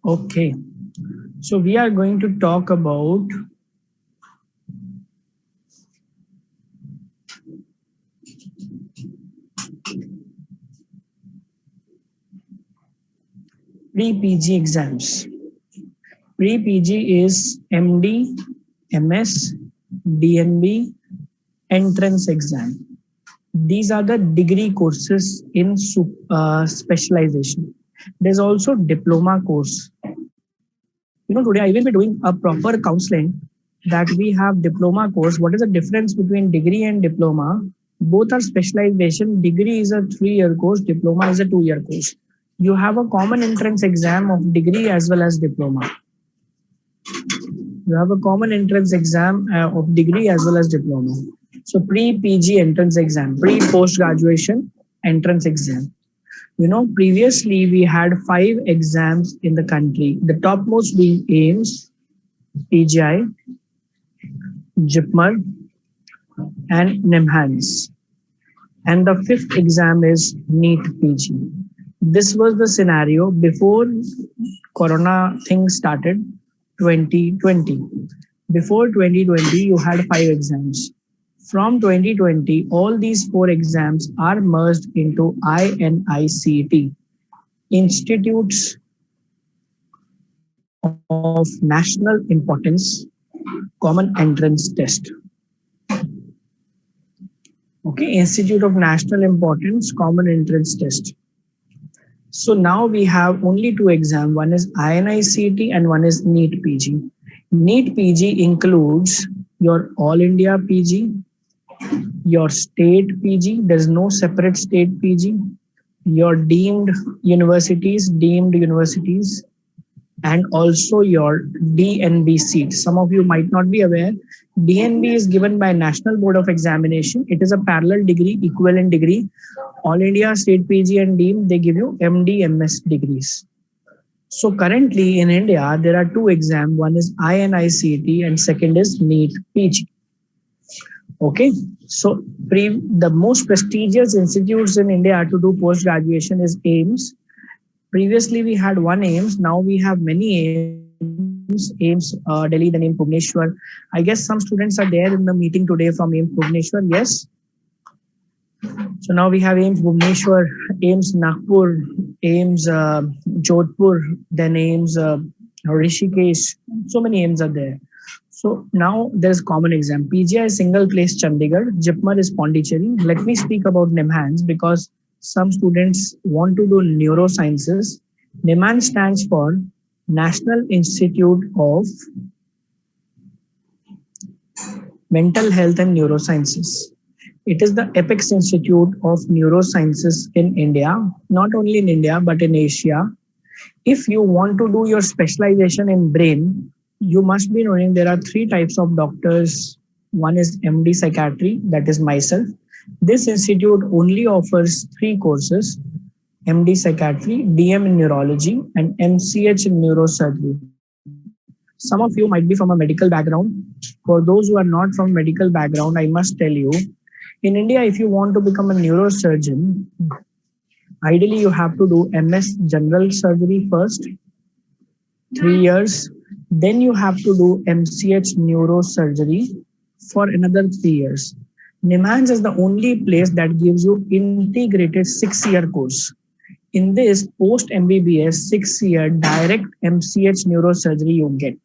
Okay, so we are going to talk about pre-PG exams. Pre-PG is MD, MS, DNB, entrance exam. These are the degree courses in specialization. There's also diploma course. Today I will be doing a proper counseling that we have diploma course. What is the difference between degree and diploma? Both are specialization. Degree is a 3-year course, diploma is a 2-year course. You have a common entrance exam of degree as well as diploma. You have a common entrance exam of degree as well as diploma. So pre-PG entrance exam, pre-post graduation entrance exam. Previously we had 5 exams in the country. The topmost being AIMS, PGI, JIPMER, and NIMHANS. And the 5th exam is NEET PG. This was the scenario before Corona thing started, 2020. Before 2020, you had 5 exams. From 2020, all these 4 exams are merged into INICET, Institutes of National Importance Common Entrance Test. Okay, Institute of National Importance Common Entrance Test. So now we have only 2 exams. One is INICET and one is NEET PG. NEET PG includes your All India PG, your state PG, there's no separate state PG, your deemed universities, and also your DNB seat. Some of you might not be aware. DNB is given by National Board of Examination. It is a parallel degree, equivalent degree. All India, state PG and deemed, they give you MD, MS degrees. So currently in India, there are 2 exams. One is INICET and second is NEET PG. Okay, so the most prestigious institutes in India to do post-graduation is AIMS. Previously, we had one AIMS. Now we have many AIMS. AIMS Delhi, the name Bhubaneswar. I guess some students are there in the meeting today from AIMS Bhubaneswar. Yes. So now we have AIMS Bhubaneswar, AIMS Nagpur, AIMS Jodhpur, then AIMS Rishikesh. So many AIMS are there. So now there's common exam. PGI is single place Chandigarh, JIPMER is Pondicherry. Let me speak about NIMHANS because some students want to do neurosciences. NIMHANS stands for National Institute of Mental Health and Neurosciences. It is the apex institute of neurosciences in India, not only in India, but in Asia. If you want to do your specialization in brain, you must be knowing there are 3 types of doctors. One is MD Psychiatry, that is myself. This institute only offers 3 courses, MD Psychiatry, DM in Neurology, and MCH in Neurosurgery. Some of you might be from a medical background. For those who are not from medical background, I must tell you, in India, if you want to become a neurosurgeon, ideally you have to do MS General Surgery first, 3 years. Then you have to do MCH Neurosurgery for another 3 years. NIMHANS is the only place that gives you integrated 6-year course. In this post MBBS 6-year direct MCH neurosurgery you get.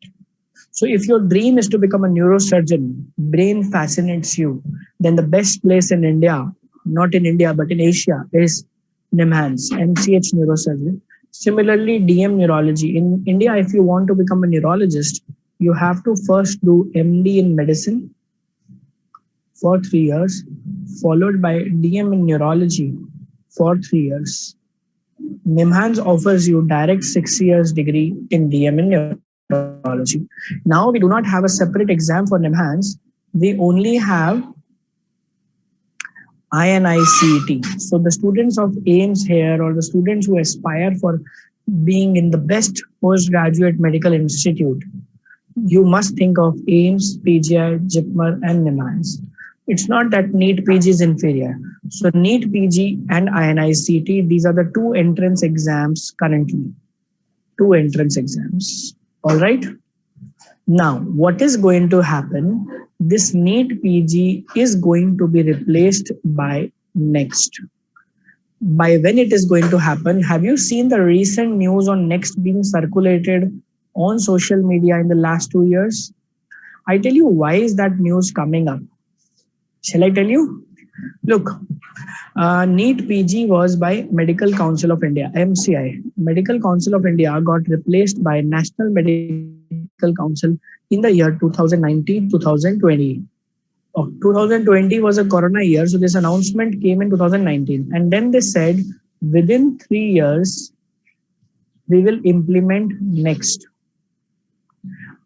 So if your dream is to become a neurosurgeon, brain fascinates you, then the best place in India, not in India, but in Asia is NIMHANS, MCH neurosurgery. Similarly, DM neurology. In India, if you want to become a neurologist, you have to first do MD in medicine for 3 years, followed by DM in neurology for 3 years. NIMHANS offers you direct 6 years degree in DM in neurology. Now we do not have a separate exam for NIMHANS. We only have INICET. So the students of AIMS here or the students who aspire for being in the best postgraduate medical institute, you must think of AIMS, PGI, JIPMER and NIMHANS. It's not that NEET PG is inferior. So NEET PG and INICET, these are the 2 entrance exams currently. two entrance exams. All right. Now, what is going to happen? This NEET PG is going to be replaced by Next. By when it is going to happen? Have you seen the recent news on Next being circulated on social media in the last 2 years? I tell you why is that news coming up. Shall I tell you? Look, NEET PG was by Medical Council of India, MCI. Medical Council of India got replaced by National Medical Council in the year 2019-2020. 2020 was a corona year, so this announcement came in 2019. And then they said within 3 years, we will implement Next.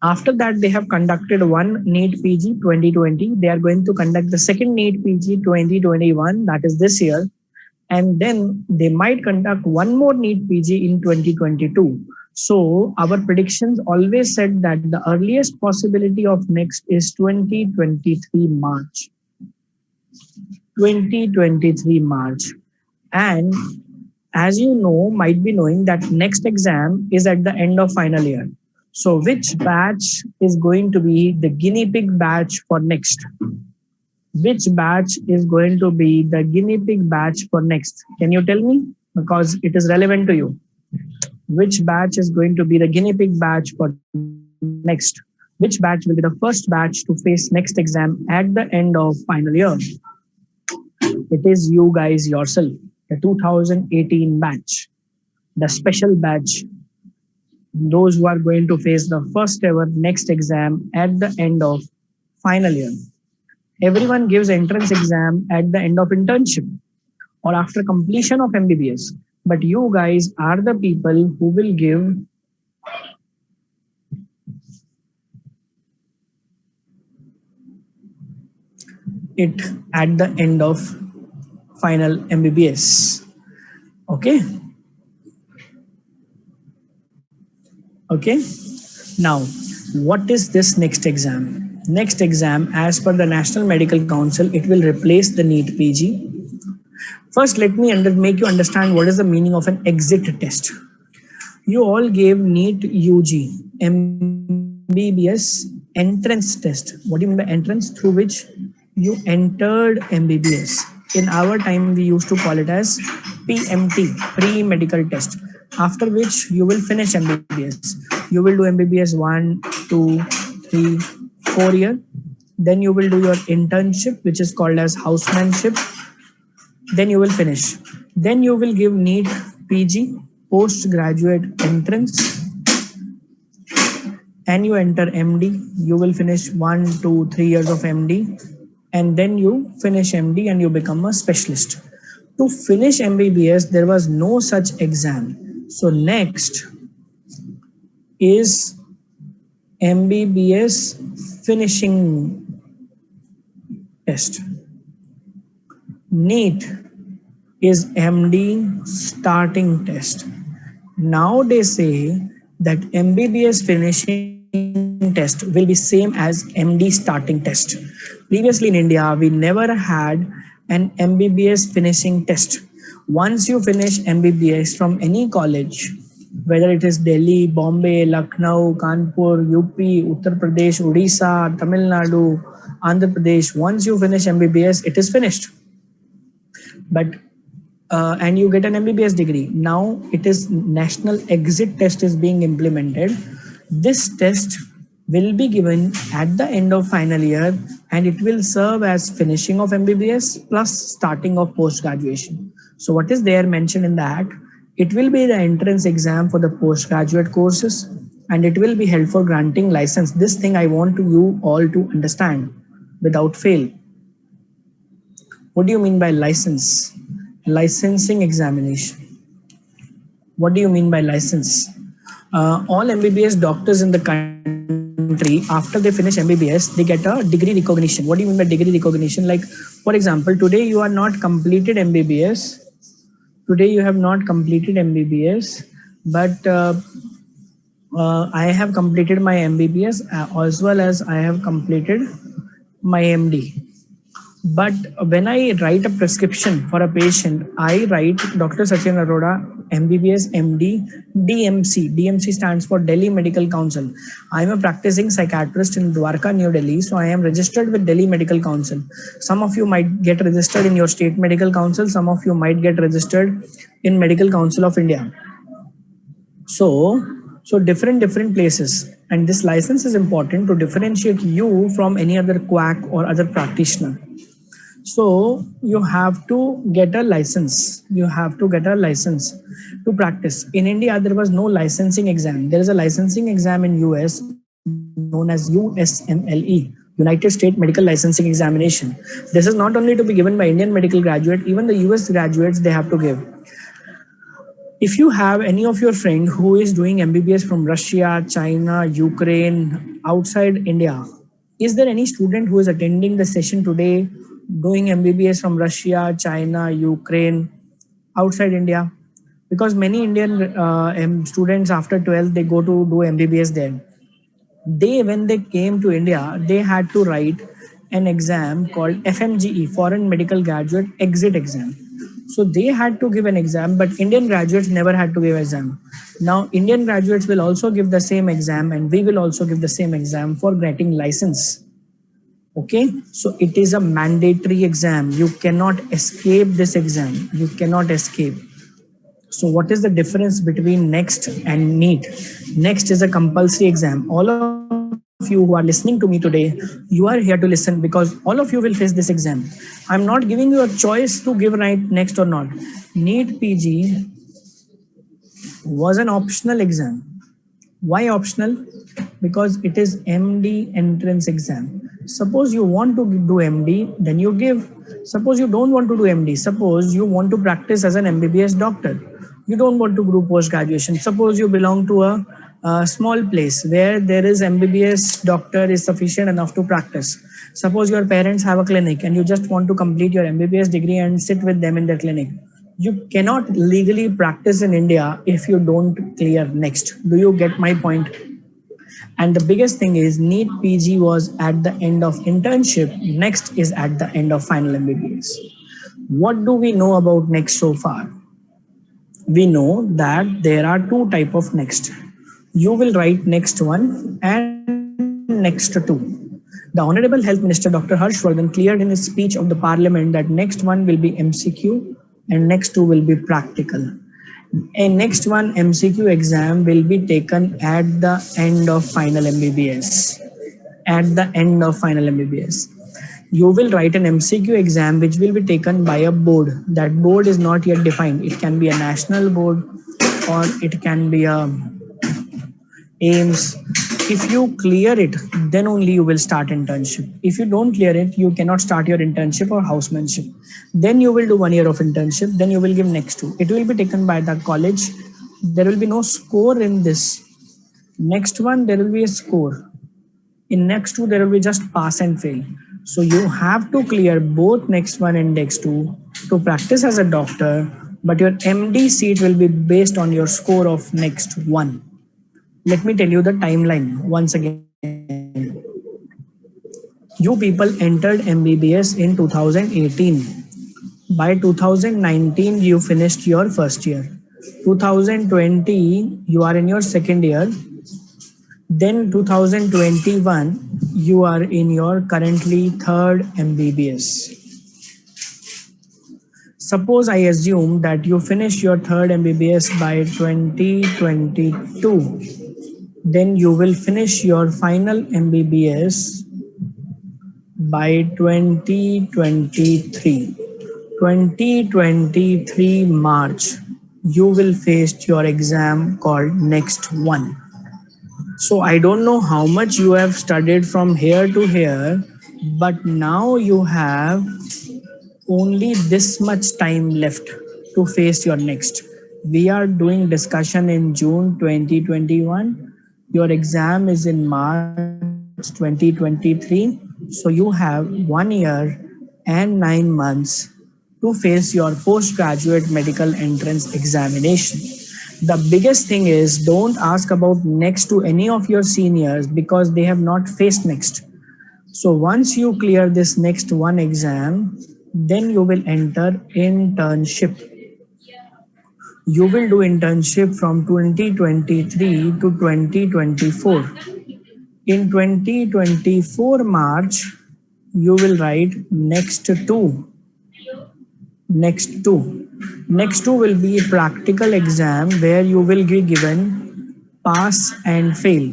After that, they have conducted one NEET PG 2020. They are going to conduct the second NEET PG 2021, that is this year. And then they might conduct one more NEET PG in 2022. So our predictions always said that the earliest possibility of Next is 2023 March. 2023 March. And as you know, might be knowing that Next exam is at the end of final year. So which batch is going to be the guinea pig batch for Next? Which batch is going to be the guinea pig batch for Next? Can you tell me? Because it is relevant to you. Which batch is going to be the guinea pig batch for Next? Which batch will be the first batch to face Next exam at the end of final year? It is you guys yourself, the 2018 batch, the special batch. Those who are going to face the first ever Next exam at the end of final year. Everyone gives entrance exam at the end of internship or after completion of MBBS. But you guys are the people who will give it at the end of final MBBS. Okay. Okay. Now, what is this Next exam? Next exam, as per the National Medical Council, it will replace the NEET PG. First, let me make you understand what is the meaning of an exit test. You all gave NEET UG, MBBS entrance test. What do you mean by entrance? Through which you entered MBBS. In our time, we used to call it as PMT, pre-medical test, after which you will finish MBBS. You will do MBBS 1, 2, 3, 4 year. Then you will do your internship, which is called as housemanship. Then you will finish. Then you will give NEET PG, postgraduate entrance, and you enter MD. You will finish 1, 2, 3 years of MD, and then you finish MD and you become a specialist. To finish MBBS, there was no such exam. So Next is MBBS finishing test. NEET is MD starting test. Now they say that MBBS finishing test will be same as MD starting test. Previously in India, we never had an MBBS finishing test. Once you finish MBBS from any college, whether it is Delhi, Bombay, Lucknow, Kanpur, UP, Uttar Pradesh, Odisha, Tamil Nadu, Andhra Pradesh, once you finish MBBS, it is finished. But and you get an MBBS degree. Now it is national exit test is being implemented. This test will be given at the end of final year, and it will serve as finishing of MBBS plus starting of post graduation. So what is there mentioned in that? It will be the entrance exam for the postgraduate courses, and it will be held for granting license. This thing I want you all to understand without fail. What do you mean by license? Licensing examination. What do you mean by license? All MBBS doctors in the country, after they finish MBBS, they get a degree recognition. What do you mean by degree recognition? Like, for example, today you are not completed MBBS. Today you have not completed MBBS, but I have completed my MBBS as well as I have completed my MD. But when I write a prescription for a patient, I write Dr. Sachin Arora, MBBS, MD, DMC. DMC stands for Delhi Medical Council. I am a practicing psychiatrist in Dwarka, New Delhi. So I am registered with Delhi Medical Council. Some of you might get registered in your state medical council. Some of you might get registered in Medical Council of India. So different places, and this license is important to differentiate you from any other quack or other practitioner. So you have to get a license. You have to get a license to practice. In India, there was no licensing exam. There is a licensing exam in US known as USMLE, United States Medical Licensing Examination. This is not only to be given by Indian medical graduate, even the US graduates they have to give. If you have any of your friend who is doing MBBS from Russia, China, Ukraine, outside India, is there any student who is attending the session today doing MBBS from Russia, China, Ukraine, outside India? Because many Indian students after 12th they go to do MBBS there. They when they came to India, they had to write an exam called FMGE, Foreign Medical Graduate Exit Exam. So they had to give an exam, but Indian graduates never had to give exam. Now Indian graduates will also give the same exam, and we will also give the same exam for getting license. Okay, so it is a mandatory exam. You cannot escape this exam. You cannot escape. So what is the difference between NEXT and NEET? NEXT is a compulsory exam. All of you who are listening to me today, you are here to listen because all of you will face this exam. I'm not giving you a choice to give right NEXT or not. NEET PG was an optional exam. Why optional? Because it is MD entrance exam. Suppose you want to do MD, then you give. Suppose you don't want to do MD. Suppose you want to practice as an MBBS doctor. You don't want to do post graduation. Suppose you belong to a small place where there is MBBS doctor is sufficient enough to practice. Suppose your parents have a clinic and you just want to complete your MBBS degree and sit with them in their clinic. You cannot legally practice in India if you don't clear NEXT. Do you get my point? And the biggest thing is NEET PG was at the end of internship. NEXT is at the end of final MBBS. What do we know about NEXT so far? We know that there are two type of NEXT. You will write NEXT 1 and NEXT 2. The Honorable Health Minister Dr. Harshvardhan cleared in his speech of the Parliament that NEXT 1 will be MCQ and NEXT 2 will be practical. A NEXT 1 MCQ exam will be taken at the end of final MBBS. At the end of final MBBS. You will write an MCQ exam which will be taken by a board. That board is not yet defined. It can be a national board or it can be a AIMS. If you clear it, then only you will start internship. If you don't clear it, you cannot start your internship or housemanship. Then you will do 1 year of internship. Then you will give NEXT 2. It will be taken by the college. There will be no score in this. Next one, there will be a score. In NEXT 2, there will be just pass and fail. So you have to clear both NEXT 1 and NEXT 2 to practice as a doctor, but your MD seat will be based on your score of NEXT 1. Let me tell you the timeline once again. You people entered MBBS in 2018. By 2019, you finished your first year. 2020, you are in your second year. Then 2021, you are in your currently third MBBS. Suppose I assume that you finish your third MBBS by 2022. Then you will finish your final MBBS by 2023. 2023 March, you will face your exam called NEXT 1. So I don't know how much you have studied from here to here, but now you have only this much time left to face your next. We are doing discussion in June 2021. Your exam is in March 2023. So you have 1 year and 9 months to face your postgraduate medical entrance examination. The biggest thing is don't ask about next to any of your seniors because they have not faced next. So once you clear this next one exam, then you will enter internship. You will do internship from 2023 to 2024. In 2024 March, you will write next two. Next two. Next two will be a practical exam where you will be given pass and fail.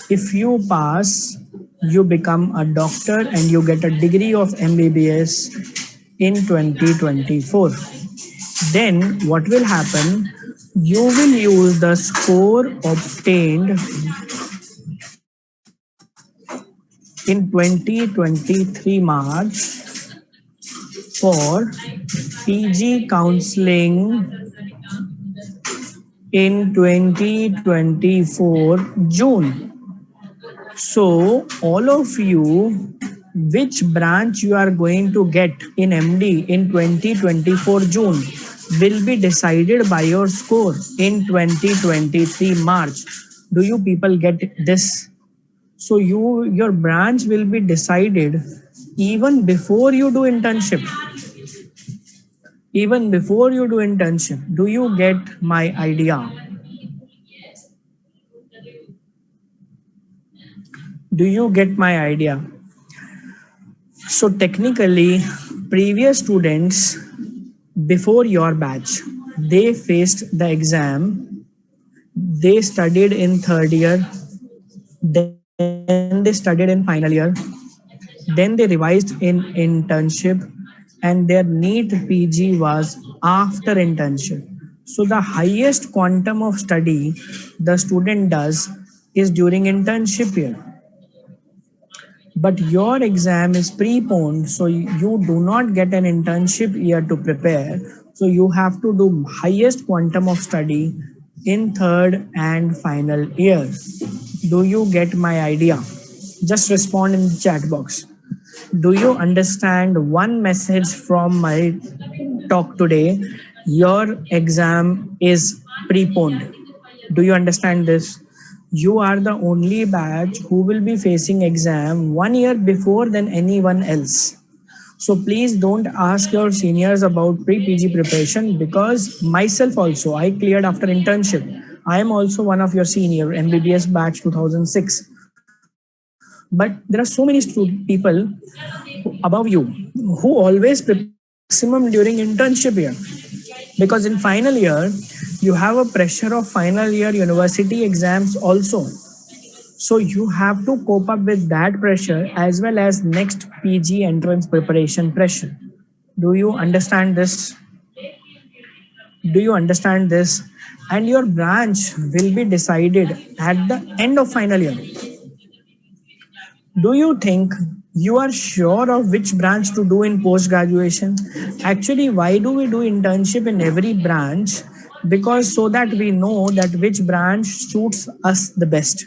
If you pass, you become a doctor and you get a degree of MBBS in 2024. Then what will happen? You will use the score obtained in 2023 March for PG counseling in 2024 June. So all of you, which branch you are going to get in MD in 2024 June will be decided by your score in 2023 March. Do you people get this? So your branch will be decided even before you do internship. Even before you do internship. Do you get my idea? Do you get my idea? So technically, previous students before your batch, they faced the exam, they studied in third year, then they studied in final year, then they revised in internship, and their NEET PG was after internship. So the highest quantum of study the student does is during internship year. But your exam is preponed, so you do not get an internship year to prepare. So you have to do highest quantum of study in third and final year. Do you get my idea? Just respond in the chat box. Do you understand one message from my talk today? Your exam is preponed. Do you understand this? You are the only batch who will be facing exam 1 year before than anyone else. So please don't ask your seniors about pre-PG preparation, because myself also, I cleared after internship. I am also one of your senior MBBS batch 2006. But there are so many people above you who always prepare maximum during internship year, because in final year you have a pressure of final year university exams also. So you have to cope up with that pressure as well as next PG entrance preparation pressure. Do you understand this? Do you understand this? And your branch will be decided at the end of final year. Do you think you are sure of which branch to do in post graduation? Actually, why do we do internship in every branch? Because so that we know that which branch suits us the best.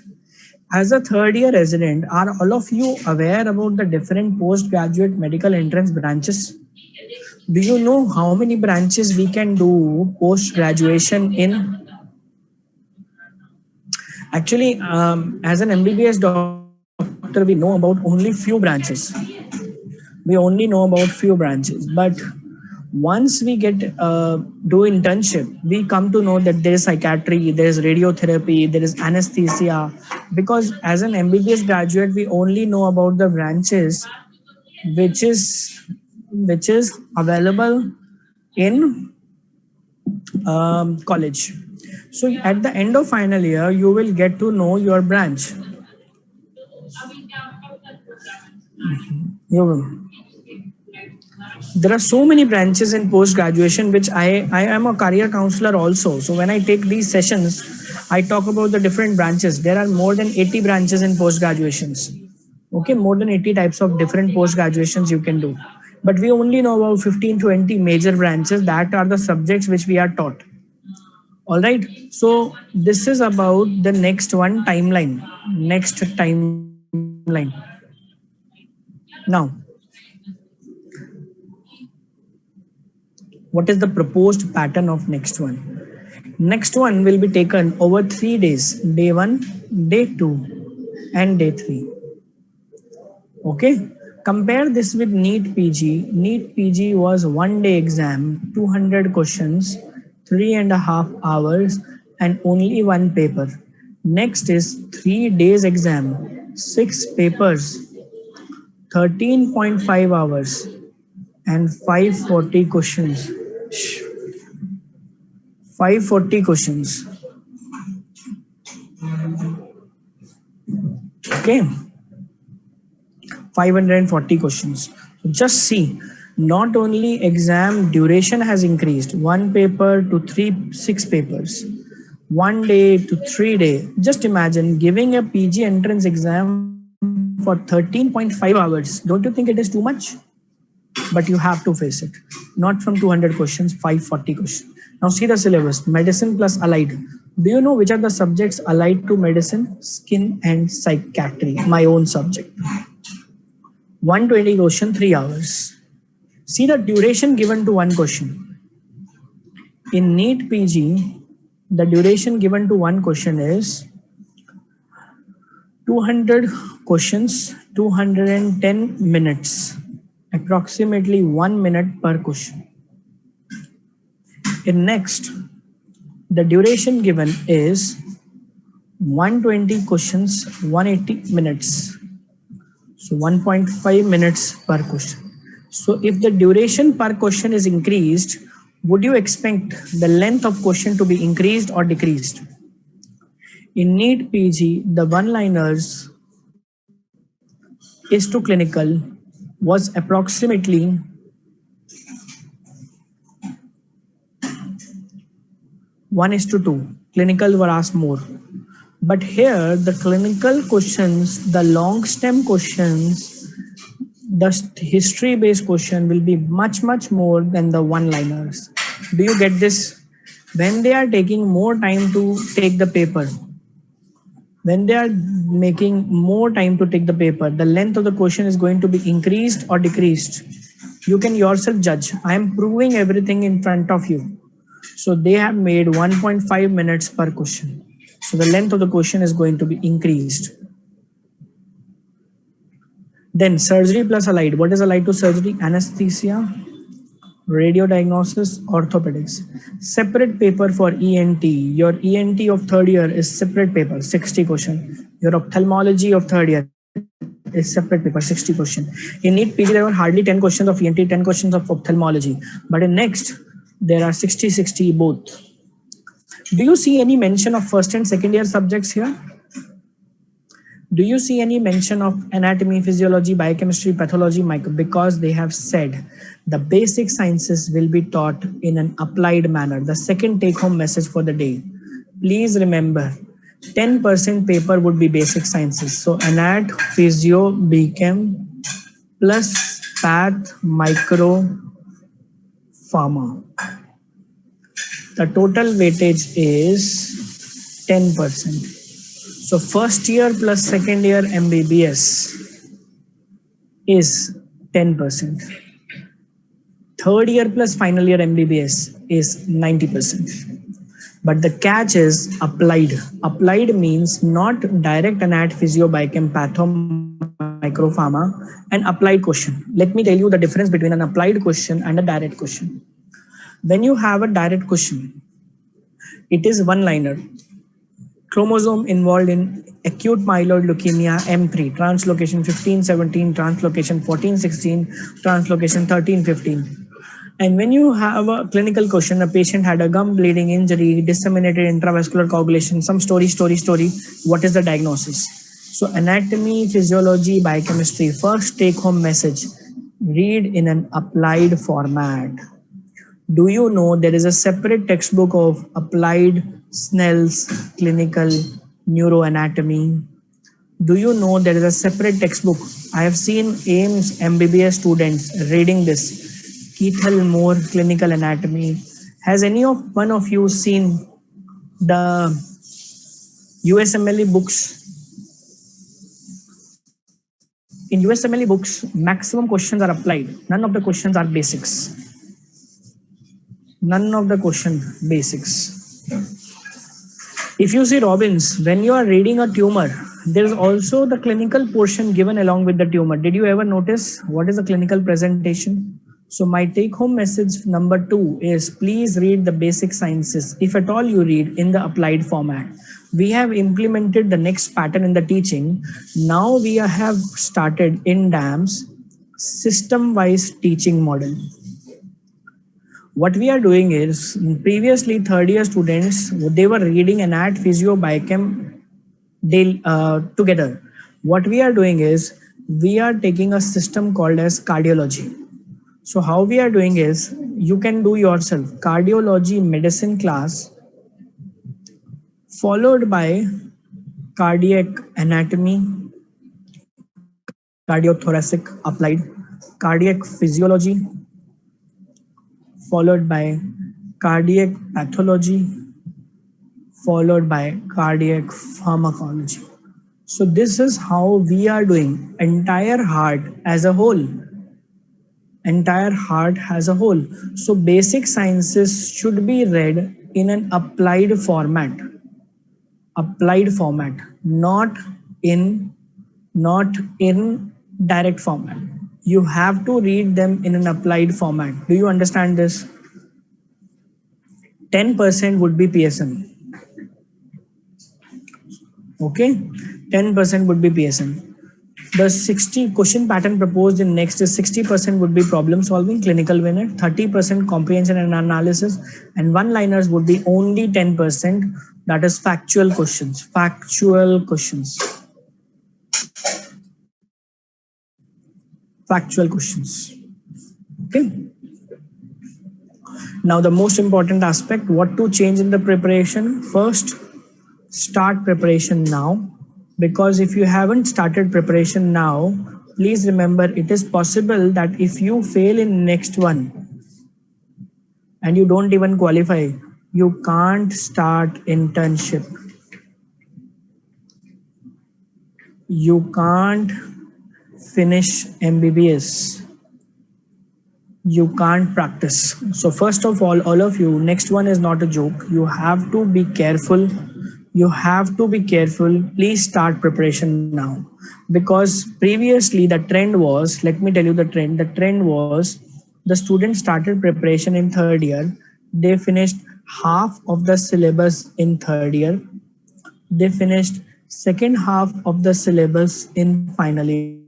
As a third year resident, are all of you aware about the different postgraduate medical entrance branches? Do you know how many branches we can do post graduation in? Actually, as an MBBS doctor, we know about only few branches. We only know about few branches. But once we get do internship, we come to know that there is psychiatry, there is radiotherapy, there is anesthesia. Because as an MBBS graduate, we only know about the branches which is available in college. So at the end of final year, you will get to know your branch. You will. There are so many branches in post graduation, which I am a career counselor also. So when I take these sessions, I talk about the different branches. There are more than 80 branches in post graduations. Okay, more than 80 types of different post graduations you can do. But we only know about 15 to 20 major branches that are the subjects which we are taught. All right. So this is about the next one timeline. Next timeline. Now, what is the proposed pattern of next one? Next one will be taken over 3 days, day 1, day 2, and day 3. Okay. Compare this with NEET PG. NEET PG was 1 day exam, 200 questions, 3.5 hours, and only one paper. Next is 3 days exam, 6 papers, 13.5 hours, and 540 questions. 540 questions. Okay. 540 questions. Just see, not only exam duration has increased, 1 paper to 6 papers, 1 day to 3 day. Just imagine giving a PG entrance exam for 13.5 hours. Don't you think it is too much? But you have to face it. Not from 200 questions, 540 questions. Now see the syllabus, medicine plus allied. Do you know which are the subjects allied to medicine? Skin and psychiatry, my own subject. 120 question, 3 hours. See the duration given to one question. In NEET PG, the duration given to one question is 200 questions, 210 minutes, approximately 1 minute per question. In next, the duration given is 120 questions, 180 minutes. So 1.5 minutes per question. So if the duration per question is increased, would you expect the length of question to be increased or decreased? In NEET PG, the one-liners is to clinical was approximately 1:2. Clinical were asked more. But here the clinical questions, the long stem questions, the history based question will be much more than the one liners. Do you get this? When they are taking more time to take the paper, when they are making more time to take the paper, the length of the question is going to be increased or decreased. You can yourself judge. I am proving everything in front of you. So they have made 1.5 minutes per question. So the length of the question is going to be increased. Then surgery plus allied. What is allied to surgery? Anesthesia, radio diagnosis, orthopedics. Separate paper for ENT. Your ENT of third year is separate paper, 60 question. Your ophthalmology of third year is separate paper, 60 question. In NEET PG, there were hardly 10 questions of ENT, 10 questions of ophthalmology. But in next, there are 60 both. Do you see any mention of first and second year subjects here? Do you see any mention of anatomy, physiology, biochemistry, pathology, micro? Because they have said the basic sciences will be taught in an applied manner. The second take home message for the day. Please remember, 10% paper would be basic sciences. So anat, physio, bchem plus path, micro, pharma. The total weightage is 10%. So first year plus second year MBBS is 10%. Third year plus final year MBBS is 90%. But the catch is applied. Applied means not direct anat, physio, biochem, patho, micropharma, and applied question. Let me tell you the difference between an applied question and a direct question. When you have a direct question, it is one-liner. Chromosome involved in acute myeloid leukemia M3, translocation 1517, translocation 1416, translocation 1315. And when you have a clinical question, a patient had a gum bleeding injury, disseminated intravascular coagulation, some story, what is the diagnosis? So anatomy, physiology, biochemistry, first take home message, read in an applied format. Do you know there is a separate textbook of applied Snell's clinical neuroanatomy? Do you know there is a separate textbook? I have seen AIMS MBBS students reading this. Keithel Moore clinical anatomy. Has any of one of you seen the USMLE books? In USMLE books, maximum questions are applied. None of the questions are basics. None of the question basics. If you see Robbins, when you are reading a tumor, There's also the clinical portion given along with the tumor. Did you ever notice what is the clinical presentation? So my take home message number 2 is please read the basic sciences. If at all you read in the applied format. We have implemented the next pattern in the teaching. Now we have started in DAMS system-wise teaching model. What we are doing is previously third year students, they were reading anat physio biochem together. What we are doing is we are taking a system called as cardiology. So how we are doing is you can do yourself cardiology medicine class followed by cardiac anatomy, cardiothoracic applied, cardiac physiology, followed by cardiac pathology, followed by cardiac pharmacology. So this is how we are doing entire heart as a whole. Entire heart as a whole. So basic sciences should be read in an applied format, not in direct format. You have to read them in an applied format. Do you understand this? 10% would be PSM. Okay, 10% would be PSM. The 60 question pattern proposed in next is 60% would be problem solving, clinical winner, 30% comprehension and analysis, and one liners would be only 10%. That is factual questions. Factual questions. Factual questions. Okay. Now the most important aspect, what to change in the preparation. First, start preparation now, because if you haven't started preparation now, please remember it is possible that if you fail in next one and you don't even qualify, you can't start internship, you can't finish MBBS, you can't practice. So first of all of you, next one is not a joke. You have to be careful. You have to be careful. Please start preparation now. Because previously the trend was, let me tell you the trend. The trend was the students started preparation in third year. They finished half of the syllabus in third year. They finished second half of the syllabus in final year.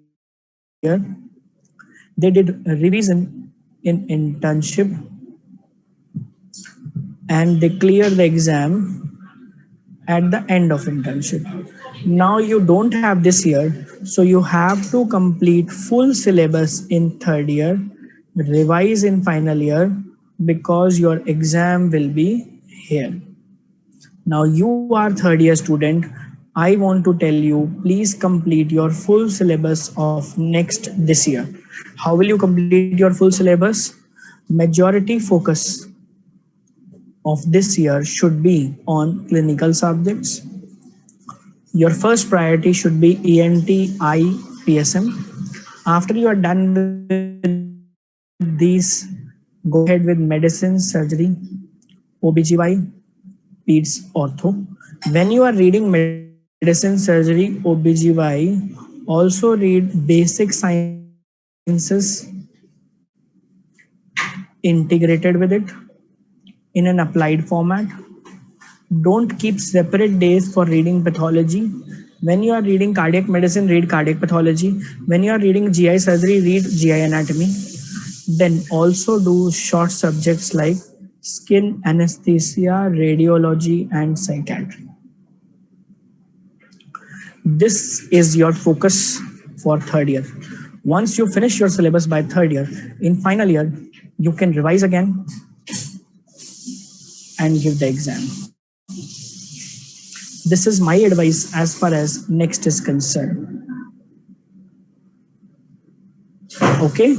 They did revision in internship and they cleared the exam at the end of internship. Now you don't have this year, so you have to complete full syllabus in third year, revise in final year because your exam will be here. Now you are third year student. I want to tell you, please complete your full syllabus of next this year. How will you complete your full syllabus? Majority focus of this year should be on clinical subjects. Your first priority should be ENT, I, PSM. After you are done with these, go ahead with medicine, surgery, OBGY, PEDS, ortho. When you are reading medicine, surgery, OBGY, also read basic sciences integrated with it in an applied format. Don't keep separate days for reading pathology. When you are reading cardiac medicine, read cardiac pathology. When you are reading GI surgery, read GI anatomy. Then also do short subjects like skin anesthesia, radiology, and psychiatry. This is your focus for third year. Once you finish your syllabus by third year, in final year, you can revise again and give the exam. This is my advice as far as next is concerned. Okay,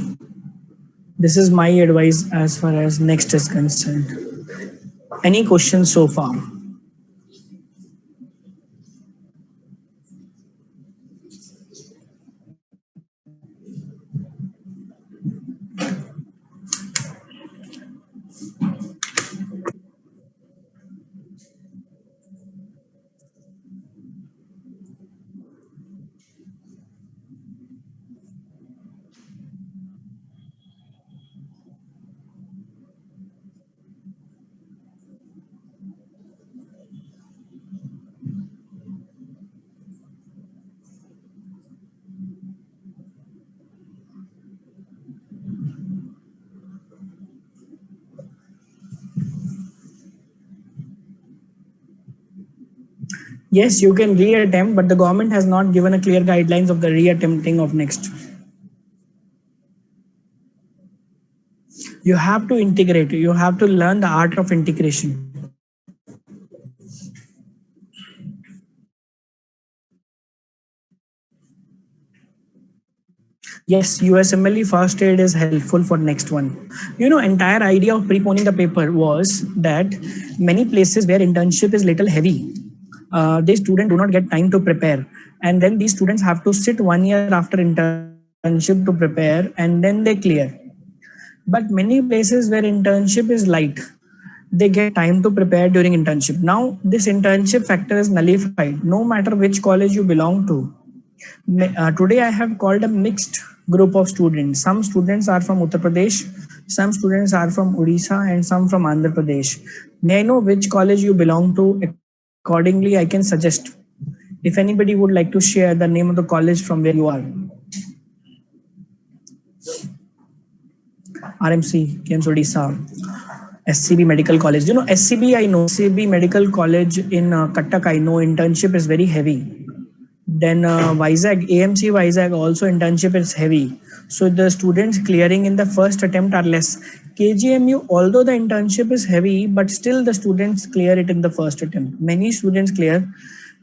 this is my advice as far as next is concerned. Any questions so far? Yes, you can reattempt, but the government has not given a clear guidelines of the reattempting of next. You have to integrate. You have to learn the art of integration. Yes, USMLE first aid is helpful for next one. Entire idea of preponing the paper was that many places where internship is little heavy, they students do not get time to prepare, and then these students have to sit 1 year after internship to prepare, and then they clear. But many places where internship is light, they get time to prepare during internship. Now this internship factor is nullified no matter which college you belong to. Today I have called a mixed group of students. Some students are from Uttar Pradesh, some students are from Odisha, and some from Andhra Pradesh. May I know which college you belong to? Accordingly I can suggest. If anybody would like to share the name of the college from where you are. RMC, KIMS Odisha, SCB Medical College. SCB, I know SCB Medical College in Cuttack. I know internship is very heavy. Then Vizag, AMC Vizag also internship is heavy. So the students clearing in the first attempt are less. KGMU, although the internship is heavy, but still the students clear it in the first attempt. Many students clear.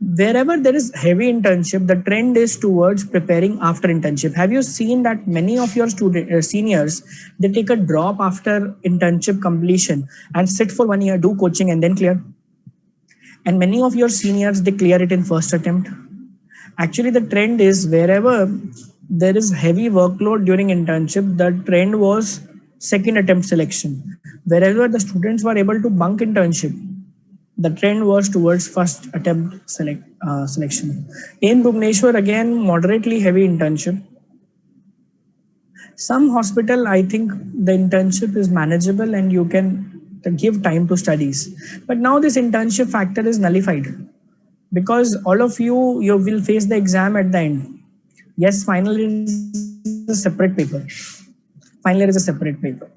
Wherever there is heavy internship, the trend is towards preparing after internship. Have you seen that many of your seniors, they take a drop after internship completion and sit for 1 year, do coaching and then clear? And many of your seniors, they clear it in first attempt. Actually, the trend is wherever there is heavy workload during internship, the trend was second attempt selection. Wherever the students were able to bunk internship, the trend was towards first attempt selection. In Bhubaneswar, again, moderately heavy internship. Some hospital, I think the internship is manageable and you can give time to studies. But now this internship factor is nullified because all of you will face the exam at the end. Yes, final is a separate paper. Final year is a separate paper.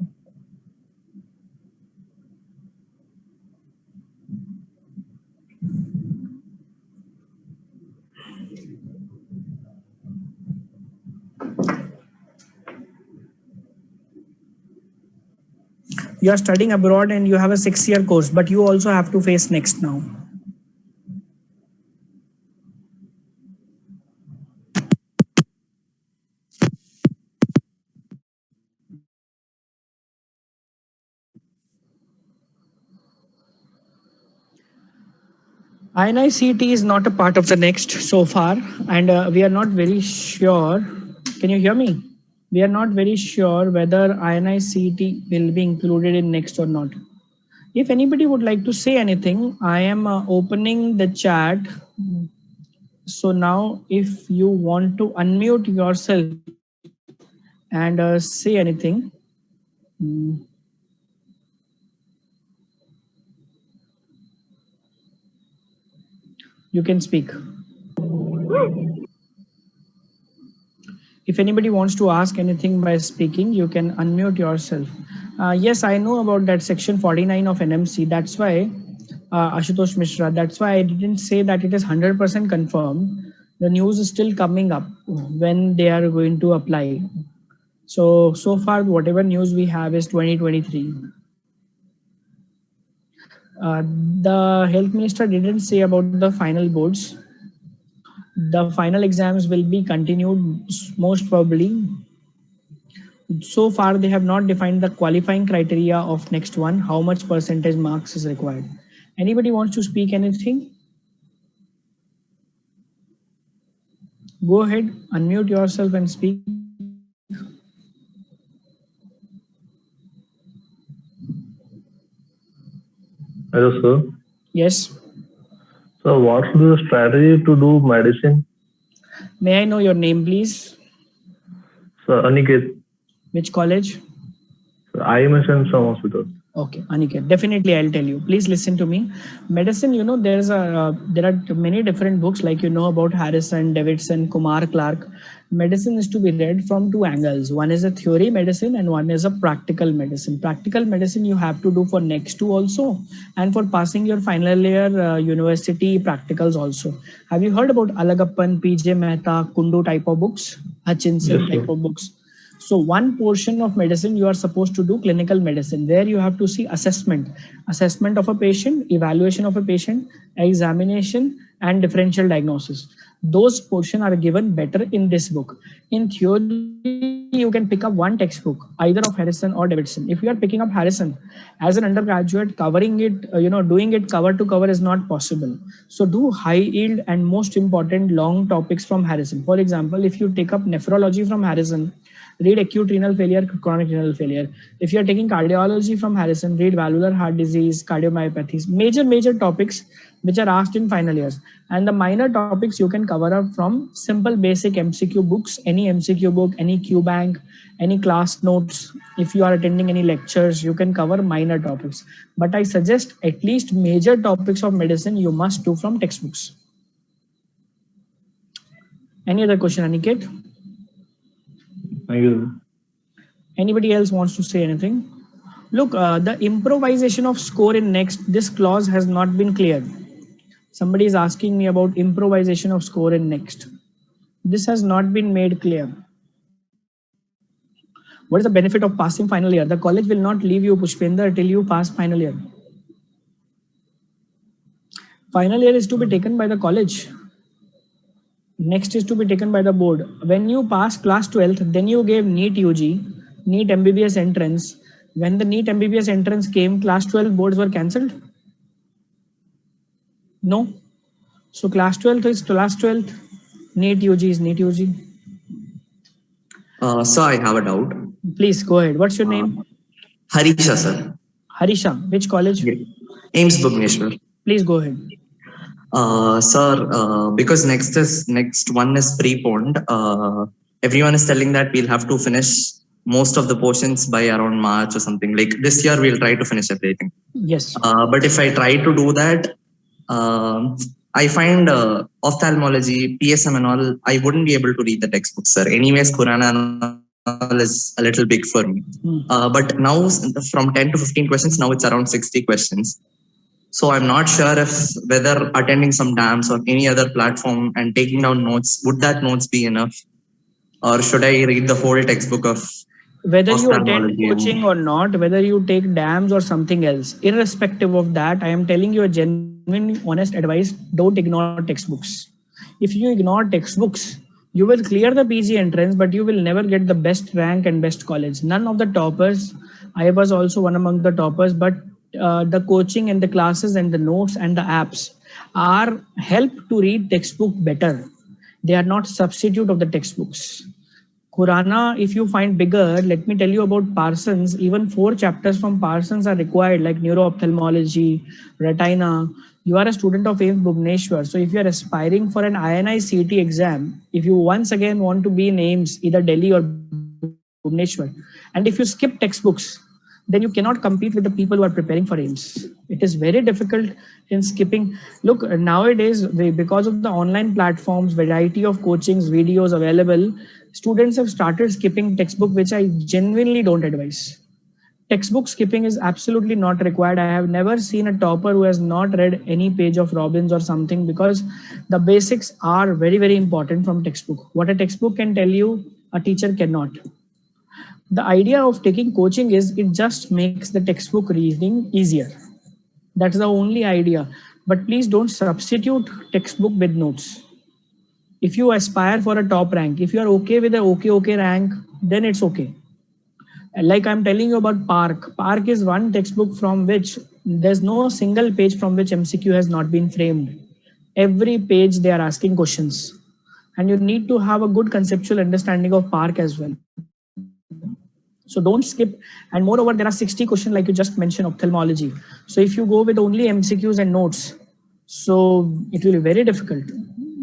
You are studying abroad and you have a 6 year course, but you also have to face next now. INICT is not a part of the next so far, and we are not very sure. Can you hear me? We are not very sure whether INICT will be included in next or not. If anybody would like to say anything, I am opening the chat. So now, if you want to unmute yourself and say anything, mm, you can speak. If anybody wants to ask anything by speaking, you can unmute yourself. Yes, I know about that section 49 of NMC. That's why, Ashutosh Mishra, that's why I didn't say that it is 100% confirmed. The news is still coming up when they are going to apply. So far, whatever news we have is 2023. The health minister didn't say about the final boards. The final exams will be continued most probably. So far, they have not defined the qualifying criteria of next one, how much percentage marks is required. Anybody wants to speak anything? Go ahead, unmute yourself and speak. Hello, sir. Yes. So, what's the strategy to do medicine? May I know your name, please? Sir, Aniket. Which college? Sir, IMS and some hospital. Okay, Aniket, definitely I'll tell you. Please listen to me. Medicine, there are many different books like about Harrison, Davidson, Kumar Clark. Medicine is to be read from two angles. One is a theory medicine and one is a practical medicine. Practical medicine you have to do for next two also, and for passing your final year university practicals also. Have you heard about Alagappan, PJ Mehta, Kundu type of books, Yes, Hutchinson sir. type of books? So one portion of medicine you are supposed to do clinical medicine, where you have to see assessment of a patient, evaluation of a patient, examination, and differential diagnosis. Those portion are given better in this book. In theory, you can pick up one textbook, either of Harrison or Davidson. If you are picking up Harrison as an undergraduate, covering it, doing it cover to cover is not possible. So do high yield and most important long topics from Harrison. For example, if you take up nephrology from Harrison, read acute renal failure, chronic renal failure. If you are taking cardiology from Harrison, read valvular heart disease, cardiomyopathies, major topics which are asked in final years. And the minor topics you can cover up from simple basic MCQ books, any MCQ book, any Q bank, any class notes. If you are attending any lectures, you can cover minor topics. But I suggest at least major topics of medicine you must do from textbooks. Any other question, Aniket? Thank you. Anybody else wants to say anything? Look, the improvisation of score in next, this clause has not been cleared. Somebody is asking me about improvisation of score in next. This has not been made clear. What is the benefit of passing final year? The college will not leave you, Pushpender, till you pass final year. Final year is to be taken by the college. Next is to be taken by the board. When you pass class 12th, then you gave NEET UG, NEET MBBS entrance. When the NEET MBBS entrance came, class 12 boards were cancelled? No. So class 12th is class 12th. NEET UG is NEET UG. Sir, I have a doubt. Please go ahead. What's your name? Harisha, sir. Harisha. Which college? Yeah. AIMS Bhubaneswar. Please go ahead. Sir, because next one is preponed. Everyone is telling that we'll have to finish most of the portions by around March or something. Like this year, we'll try to finish everything. Yes. But if I try to do that, I find ophthalmology, PSM and all, I wouldn't be able to read the textbooks, sir. Anyways, Quran and all is a little big for me. But now from 10 to 15 questions, now it's around 60 questions. So I'm not sure if whether attending some dams or any other platform and taking down notes, would that notes be enough? Or should I read the whole textbook of whether you attend ophthalmology? coaching or not, whether you take dams or something else, irrespective of that, I am telling you a genuine, honest advice, don't ignore textbooks. If you ignore textbooks, you will clear the PG entrance, but you will never get the best rank and best college. None of the toppers, I was also one among the toppers, but the coaching and the classes and the notes and the apps are help to read textbook better. They are not substitute of the textbooks. Khurana, if you find bigger, let me tell you about Parsons. Even 4 chapters from Parsons are required, like neuro-ophthalmology, retina. You are a student of AIMS Bhubaneswar. So if you are aspiring for an INI CET exam, if you once again want to be in AIMS, either Delhi or Bhubaneswar, and if you skip textbooks, then you cannot compete with the people who are preparing for AIMS. It is very difficult in skipping. Look, nowadays, because of the online platforms, variety of coachings, videos available, students have started skipping textbook, which I genuinely don't advise. Textbook skipping is absolutely not required. I have never seen a topper who has not read any page of Robbins or something, because the basics are very important from textbook. What a textbook can tell you, a teacher cannot. The idea of taking coaching is it just makes the textbook reading easier. That's the only idea. But please don't substitute textbook with notes. If you aspire for a top rank, if you are okay with the okay rank, then it's okay. Like I'm telling you about PARC. PARC is one textbook from which there's no single page from which MCQ has not been framed. Every page they are asking questions. And you need to have a good conceptual understanding of PARC as well. So don't skip. And moreover, there are 60 questions, like you just mentioned, ophthalmology. So if you go with only MCQs and notes, so it will be very difficult.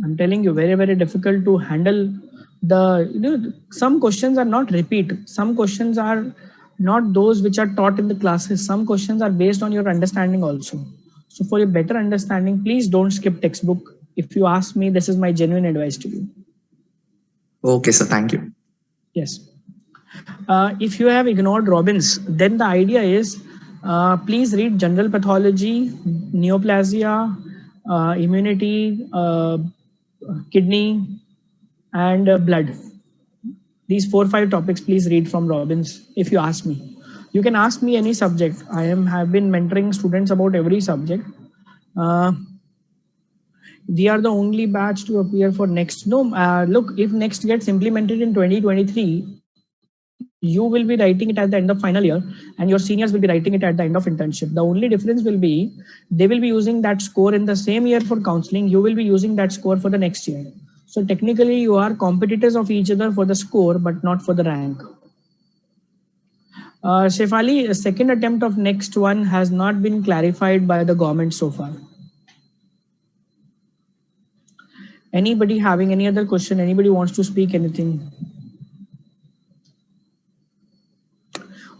I'm telling you, very difficult to handle the, some questions are not repeat. Some questions are not those which are taught in the classes. Some questions are based on your understanding also. So for your better understanding, please don't skip textbook. If you ask me, this is my genuine advice to you. Okay, sir. Thank you. Yes. If you have ignored Robbins, then the idea is please read general pathology, neoplasia, immunity, kidney, and blood. These 4 or 5 topics, please read from Robbins. If you ask me, you can ask me any subject. I have been mentoring students about every subject. Uh, we are the only batch to appear for next. No, look, if next gets implemented in 2023, you will be writing it at the end of final year, and your seniors will be writing it at the end of internship. The only difference will be they will be using that score in the same year for counseling. You will be using that score for the next year. So technically, you are competitors of each other for the score, but not for the rank. Shefali, a second attempt of next one has not been clarified by the government so far. Anybody having any other question? Anybody wants to speak anything?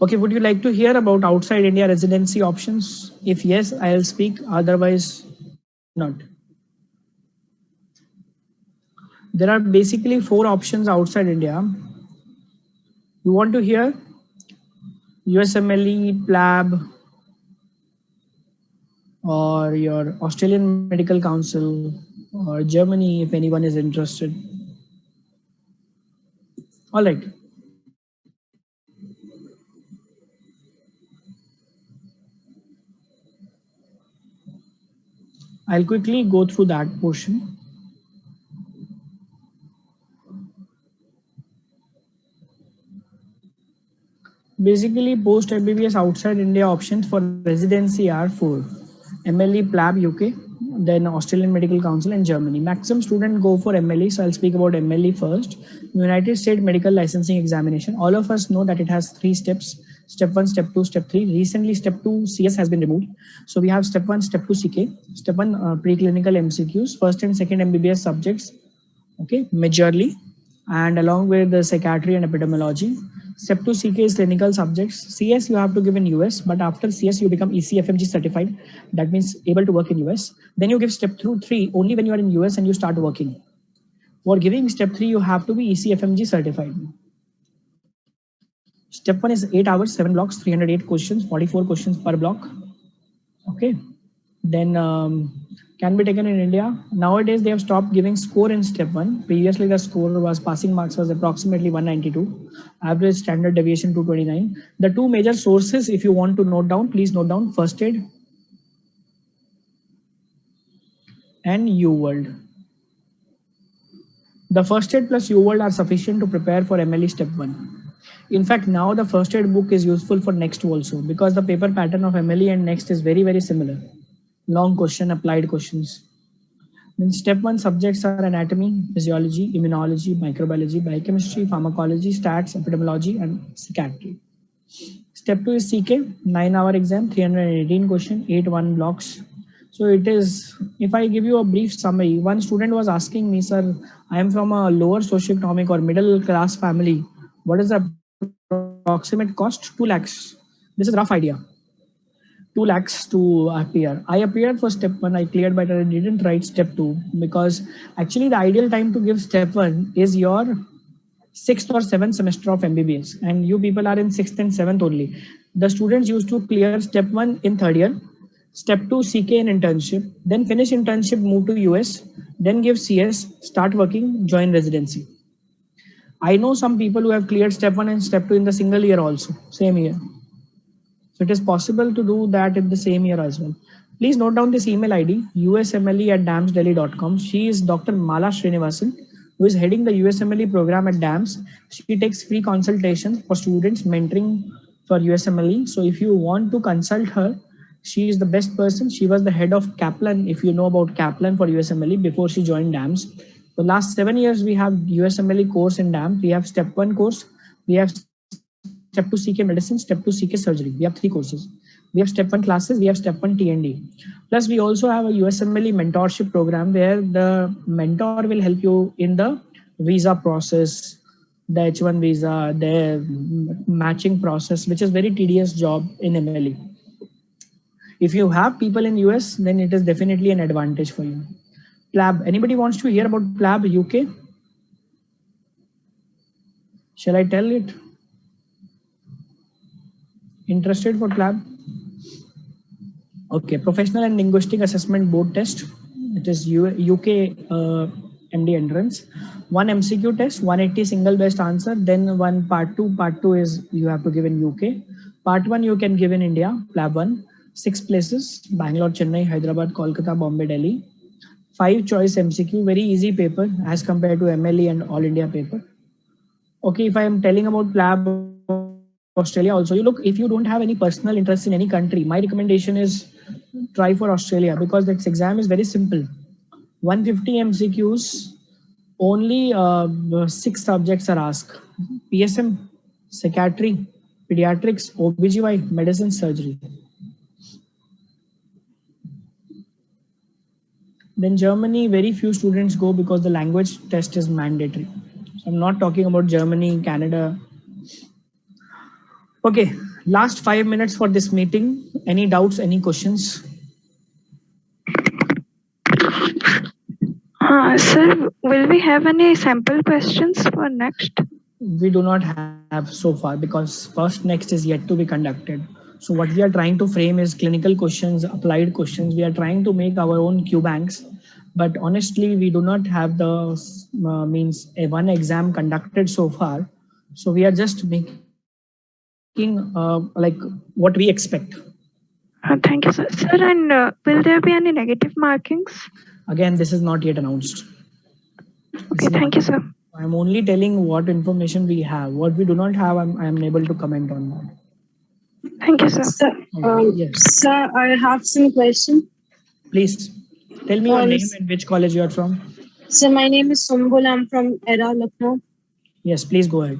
Okay, would you like to hear about outside India residency options? If yes, I'll speak, otherwise not. There are basically 4 options outside India. You want to hear USMLE, PLAB, or your Australian Medical Council, or Germany, if anyone is interested. All right. I'll quickly go through that portion. Basically, post MBBS outside India options for residency are 4: MLE, PLAB, UK, then Australian Medical Council, and Germany. Maximum student go for MLE, so I'll speak about MLE first. United States Medical Licensing Examination. All of us know that it has 3 steps: step 1, step 2, step 3. Recently, step 2 CS has been removed. So we have step 1, step 2 CK, step 1 preclinical MCQs, first and second MBBS subjects, okay, majorly, and along with the psychiatry and epidemiology. Step 2 CK is clinical subjects. CS you have to give in US, but after CS you become ECFMG certified. That means able to work in US. Then you give step 3 only when you are in US and you start working. For giving step 3, you have to be ECFMG certified. Step 1 is 8 hours, 7 blocks, 308 questions, 44 questions per block. Okay. Then can be taken in India. Nowadays, they have stopped giving score in step 1. Previously, the score was passing marks was approximately 192, average standard deviation 229. The 2 major sources, if you want to note down, please note down: First Aid and UWorld. The First Aid plus UWorld are sufficient to prepare for MLE step 1. In fact, now the First Aid book is useful for next also, because the paper pattern of MLE and next is very, very similar. Long question, applied questions. Then step 1 subjects are anatomy, physiology, immunology, microbiology, biochemistry, pharmacology, stats, epidemiology, and psychiatry. Step 2 is CK, 9-hour exam, 318 question, 8 blocks. So it is, if I give you a brief summary, one student was asking me, sir, I am from a lower socioeconomic or middle class family. What is the approximate cost? 2 lakhs. This is a rough idea. 2 lakhs to appear. I appeared for step 1, I cleared, but I didn't write step 2 because actually the ideal time to give step 1 is your 6th or 7th semester of MBBS, and you people are in 6th and 7th only. The students used to clear step 1 in 3rd year, step 2 CK in internship, then finish internship, move to US, then give CS, start working, join residency. I know some people who have cleared step 1 and step 2 in the single year also, same year. So it is possible to do that in the same year as well. Please note down this email ID, usmle@damsdelhi.com. She is Dr. Mala Srinivasan, who is heading the USMLE program at DAMS. She takes free consultations for students, mentoring for USMLE. So if you want to consult her, she is the best person. She was the head of Kaplan, if you know about Kaplan for USMLE, before she joined DAMS. The last 7 years, we have USMLE course in DAMS. We have step 1 course. We have step 2 CK medicine, step 2 CK surgery. We have 3 courses. We have step 1 classes. We have step 1 TND. Plus, we also have a USMLE mentorship program where the mentor will help you in the visa process, the H1 visa, the matching process, which is very tedious job in MLE. If you have people in US, then it is definitely an advantage for you. PLAB. Anybody wants to hear about PLAB UK? Shall I tell it? Interested for PLAB? Okay, Professional and Linguistic Assessment Board Test. It is UK MD entrance. One MCQ test, 180 single best answer. Then one part two. Part two is you have to give in UK. Part one you can give in India. PLAB 1. 6 places: Bangalore, Chennai, Hyderabad, Kolkata, Bombay, Delhi. 5 choice MCQ, very easy paper as compared to MLE and All India paper. Okay, if I am telling about PLAB Australia also, you look, if you don't have any personal interest in any country, my recommendation is try for Australia because that exam is very simple. 150 MCQs, only 6 subjects are asked: PSM, psychiatry, pediatrics, OBGY, medicine, surgery. Then Germany, very few students go because the language test is mandatory. So I'm not talking about Germany, Canada. Okay, last 5 minutes for this meeting. Any doubts, any questions? Sir, will we have any sample questions for next? We do not have so far because first next is yet to be conducted. So what we are trying to frame is clinical questions, applied questions. We are trying to make our own Q banks, but honestly, we do not have the means a one exam conducted so far. So we are just making like what we expect. Thank you, sir. Sir, and will there be any negative markings? Again, this is not yet announced. Okay, thank you, sir. I'm only telling what information we have. What we do not have, I'm unable to comment on that. Thank you, sir. Yes. Sir, I have some question. Please tell me your name and which college you are from. Sir, my name is Sumbul. I'm from ERA, Lucknow. Yes, please go ahead.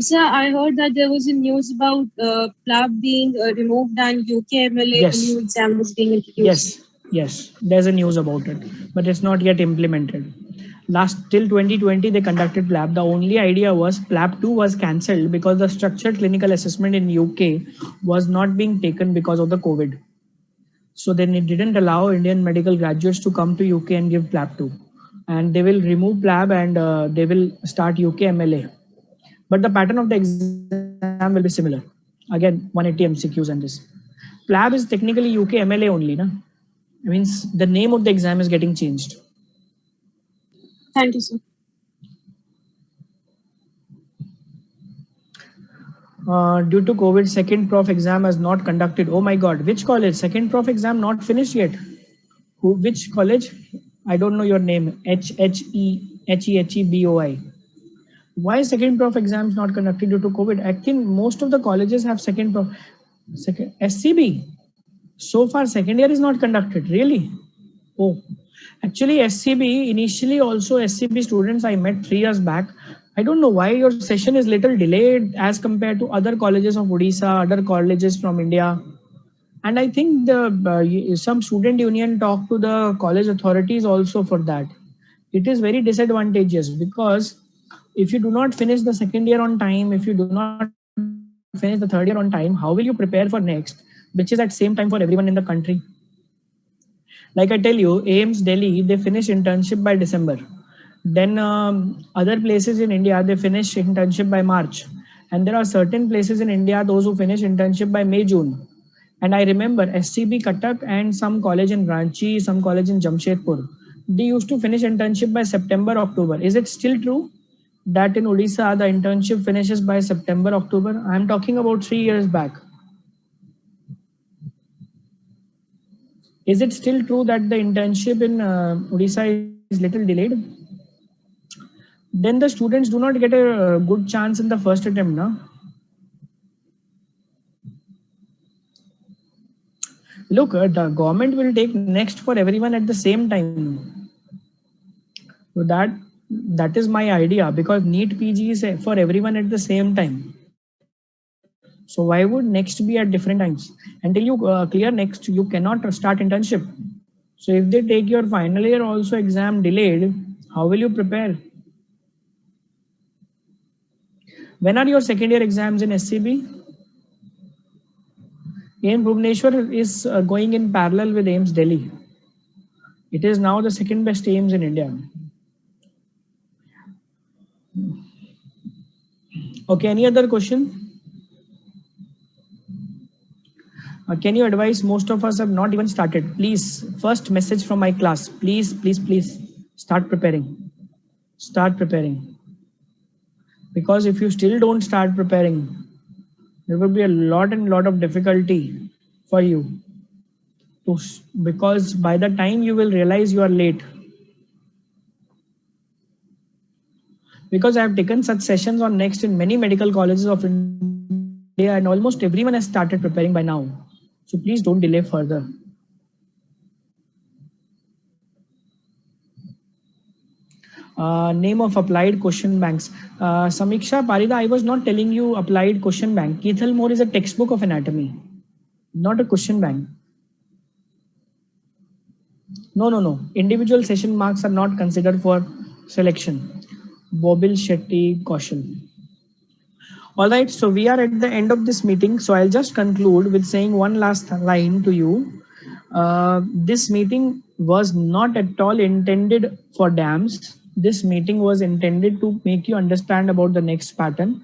Sir, I heard that there was a news about PLAB being removed and UK MLA Yes. new exam was being introduced. Yes, there's a news about it, but it's not yet implemented. Last till 2020, they conducted PLAB. The only idea was PLAB 2 was cancelled because the structured clinical assessment in UK was not being taken because of the COVID. So then it didn't allow Indian medical graduates to come to UK and give PLAB 2. And they will remove PLAB and they will start UK MLA. But the pattern of the exam will be similar. Again, 180 MCQs and this. PLAB is technically UK MLA only, na? It means the name of the exam is getting changed. Thank you, sir. Due to COVID, second prof exam has not conducted. Oh my God, which college? Second prof exam not finished yet. Which college? I don't know your name. HEHEBOI. Why second prof exams not conducted due to COVID? I think most of the colleges have second prof. Second SCB. So far, second year is not conducted. Really? Oh, actually, SCB initially also SCB students I met 3 years back. I don't know why your session is little delayed as compared to other colleges of Odisha, other colleges from India. And I think the some student union talked to the college authorities also for that. It is very disadvantageous because if you do not finish the second year on time, if you do not finish the third year on time, how will you prepare for next, which is at same time for everyone in the country? Like I tell you, AIMS Delhi, they finish internship by December. Then other places in India, they finish internship by March. And there are certain places in India, those who finish internship by May, June. And I remember SCB Cuttack and some college in Ranchi, some college in Jamshedpur, they used to finish internship by September, October. Is it still true that in Odisha, the internship finishes by September, October? I'm talking about 3 years back. Is it still true that the internship in Odisha is little delayed? Then the students do not get a good chance in the first attempt, no? Look, the government will take next for everyone at the same time. So that is my idea because NEET PG is for everyone at the same time. So why would next be at different times? Until you clear next, you cannot start internship. So if they take your final year also exam delayed, how will you prepare? When are your second year exams in SCB? AIMS Bhubaneswar is going in parallel with AIMS Delhi. It is now the second best AIMS in India. Okay, any other question? Can you advise? Most of us have not even started. Please, first message from my class. Please, please, please start preparing. Start preparing. Because if you still don't start preparing, there will be a lot of difficulty for you. Because by the time you will realize you are late. Because I have taken such sessions on Next in many medical colleges of India and almost everyone has started preparing by now. So please don't delay further. Name of applied question banks. Samiksha Parida, I was not telling you applied question bank. Keith Elmore is a textbook of anatomy, not a question bank. No. Individual session marks are not considered for selection. Bobil Shetty Kaushal. All right, so we are at the end of this meeting. So I'll just conclude with saying one last line to you. This meeting was not at all intended for dams. This meeting was intended to make you understand about the next pattern.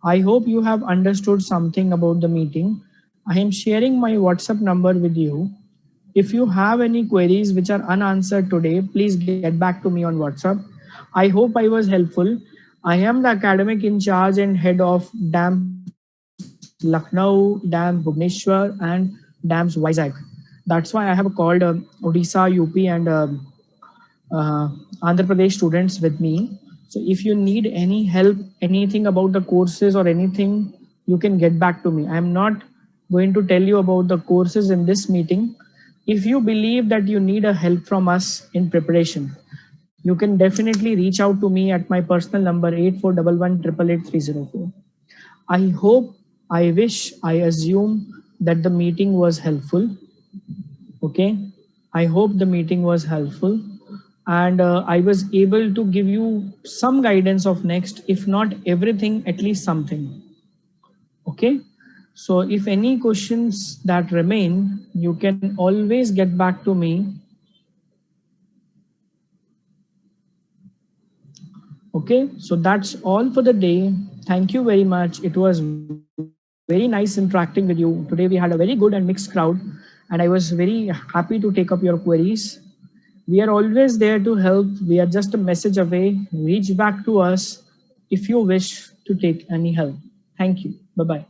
I hope you have understood something about the meeting. I am sharing my WhatsApp number with you. If you have any queries which are unanswered today, please get back to me on WhatsApp. I hope I was helpful. I am the academic in charge and head of DAM Lucknow, DAM Bhubaneswar, and DAMS Vizag. That's why I have called Odisha, UP, and Andhra Pradesh students with me. So if you need any help, anything about the courses or anything, you can get back to me. I'm not going to tell you about the courses in this meeting. If you believe that you need a help from us in preparation, you can definitely reach out to me at my personal number 8411888304. I hope, I wish, I assume that the meeting was helpful. Okay, I hope the meeting was helpful and I was able to give you some guidance of next, if not everything, at least something. Okay, so if any questions that remain, you can always get back to me. Okay, so that's all for the day. Thank you very much. It was very nice interacting with you. Today we had a very good and mixed crowd, and I was very happy to take up your queries. We are always there to help. We are just a message away. Reach back to us if you wish to take any help. Thank you. Bye-bye.